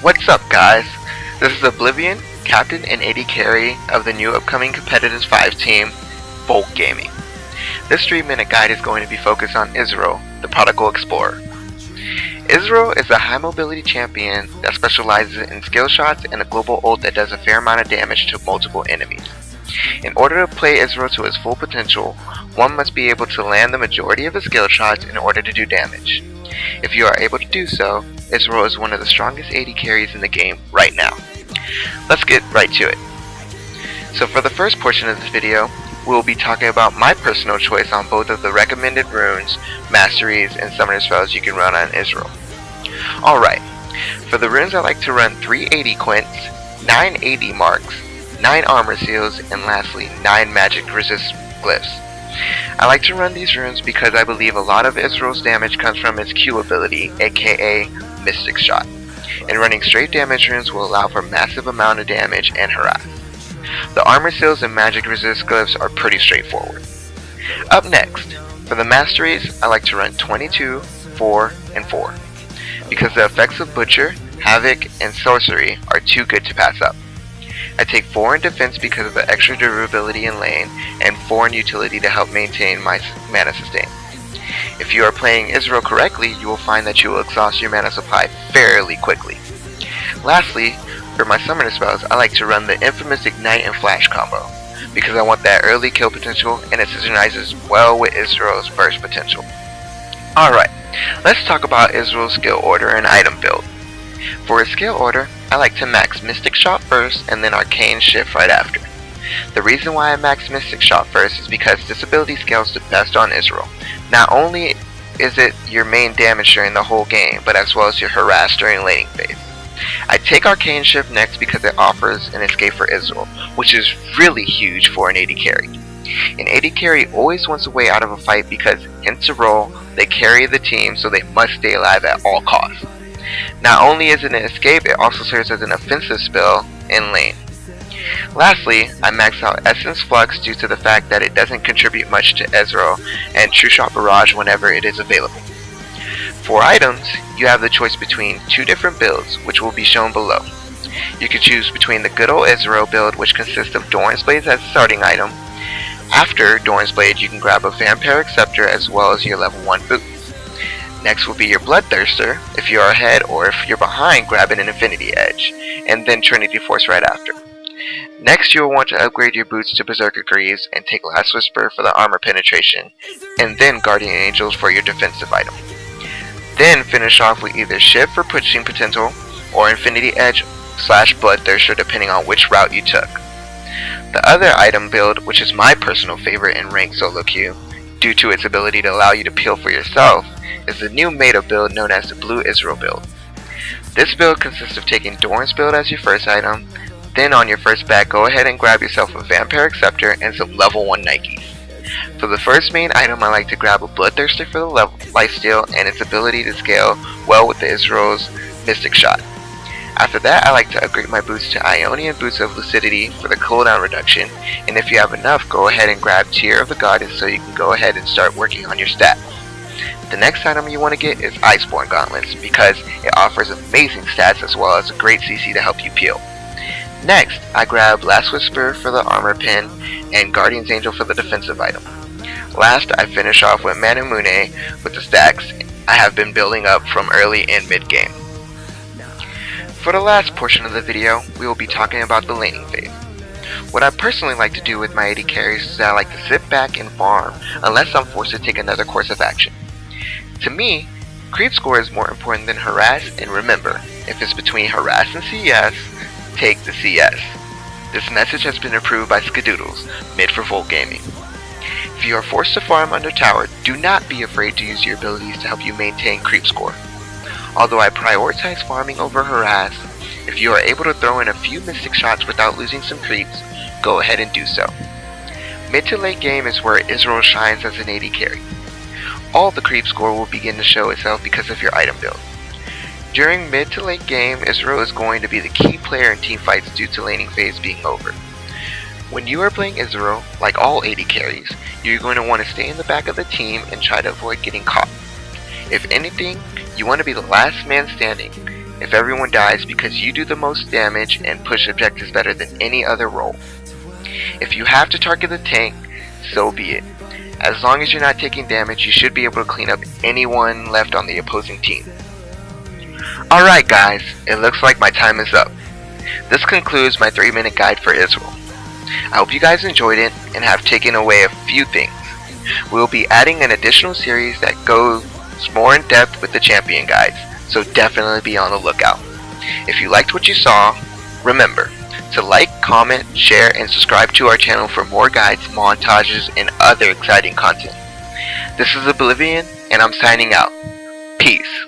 What's up, guys? This is Oblvn, captain and AD carry of the new upcoming Competitors 5 team, Volt Gaming. This 3-minute guide is going to be focused on Ezreal, the Prodigal Explorer. Ezreal is a high mobility champion that specializes in skill shots and a global ult that does a fair amount of damage to multiple enemies. In order to play Ezreal to his full potential, one must be able to land the majority of his skill shots in order to do damage. If you are able to do so, Ezreal is one of the strongest AD carries in the game right now. Let's get right to it. So for the first portion of this video, we will be talking about my personal choice on both of the recommended runes, masteries, and summoner spells you can run on Ezreal. Alright, for the runes I like to run 3 AD Quints, 9 AD Marks, 9 Armor Seals, and lastly 9 Magic Resist Glyphs. I like to run these runes because I believe a lot of Ezreal's damage comes from its Q ability, aka Mystic Shot, and running straight damage runes will allow for massive amount of damage and harass. The Armor Seals and Magic Resist Glyphs are pretty straightforward. Up next, for the masteries, I like to run 22, 4, and 4, because the effects of Butcher, Havoc, and Sorcery are too good to pass up. I take 4 in defense because of the extra durability in lane, and 4 in utility to help maintain my mana sustain. If you are playing Ezreal correctly, you will find that you will exhaust your mana supply fairly quickly. Lastly, for my summoner spells, I like to run the infamous Ignite and Flash combo, because I want that early kill potential and it synchronizes well with Ezreal's burst potential. Alright, let's talk about Ezreal's skill order and item build. For his skill order, I like to max Mystic Shot first and then Arcane Shift right after. The reason why I max Mystic Shot first is because this ability scales the best on Ezreal. Not only is it your main damage during the whole game, but as well as your harass during laning phase. I take Arcane Shift next because it offers an escape for Ezreal, which is really huge for an AD carry. An AD carry always wants a way out of a fight because, hence the role, they carry the team so they must stay alive at all costs. Not only is it an escape, it also serves as an offensive spell in lane. Lastly, I max out Essence Flux due to the fact that it doesn't contribute much to Ezreal, and True Shot Barrage whenever it is available. For items, you have the choice between 2 different builds, which will be shown below. You can choose between the good old Ezreal build, which consists of Doran's Blades as a starting item. After Doran's Blade, you can grab a Vampiric Scepter as well as your level 1 boots. Next will be your Bloodthirster. If you are ahead or if you're behind, grab an Infinity Edge, and then Trinity Force right after. Next, you will want to upgrade your boots to Berserker Greaves and take Last Whisper for the armor penetration, and then Guardian Angels for your defensive item. Then finish off with either Shift for pushing potential or Infinity Edge / Bloodthirster depending on which route you took. The other item build, which is my personal favorite in ranked solo queue, due to its ability to allow you to peel for yourself, is the new meta build known as the Blue Ezreal build. This build consists of taking Doran's build as your first item, then on your first back go ahead and grab yourself a Vampiric Scepter and some level 1 Nikes. For the first main item, I like to grab a Bloodthirster for the lifesteal and its ability to scale well with the Ezreal's Mystic Shot. After that, I like to upgrade my boots to Ionian Boots of Lucidity for the cooldown reduction, and if you have enough, go ahead and grab Tear of the Goddess so you can go ahead and start working on your stats. The next item you want to get is Iceborne Gauntlets because it offers amazing stats as well as a great CC to help you peel. Next, I grab Last Whisper for the armor pin and Guardian's Angel for the defensive item. Last, I finish off with Manamune with the stacks I have been building up from early and mid game. For the last portion of the video, we will be talking about the laning phase. What I personally like to do with my AD carries is that I like to sit back and farm unless I'm forced to take another course of action. To me, creep score is more important than harass, and remember, if it's between harass and CS, take the CS. This message has been approved by Skadoodles, mid for Volt Gaming. If you are forced to farm under tower, do not be afraid to use your abilities to help you maintain creep score. Although I prioritize farming over harass, if you are able to throw in a few Mystic Shots without losing some creeps, go ahead and do so. Mid to late game is where Ezreal shines as an AD carry. All the creep score will begin to show itself because of your item build. During mid to late game, Ezreal is going to be the key player in teamfights due to laning phase being over. When you are playing Ezreal, like all AD carries, you're going to want to stay in the back of the team and try to avoid getting caught. If anything, you want to be the last man standing, if everyone dies because you do the most damage and push objectives better than any other role. If you have to target the tank, so be it. As long as you're not taking damage, you should be able to clean up anyone left on the opposing team. Alright guys, it looks like my time is up. This concludes my 3-minute guide for Ezreal. I hope you guys enjoyed it and have taken away a few things. We'll be adding an additional series that goes more in depth with the champion guides, so definitely be on the lookout. If you liked what you saw, remember to like, comment, share, and subscribe to our channel for more guides, montages, and other exciting content. This is Oblvn, and I'm signing out. Peace.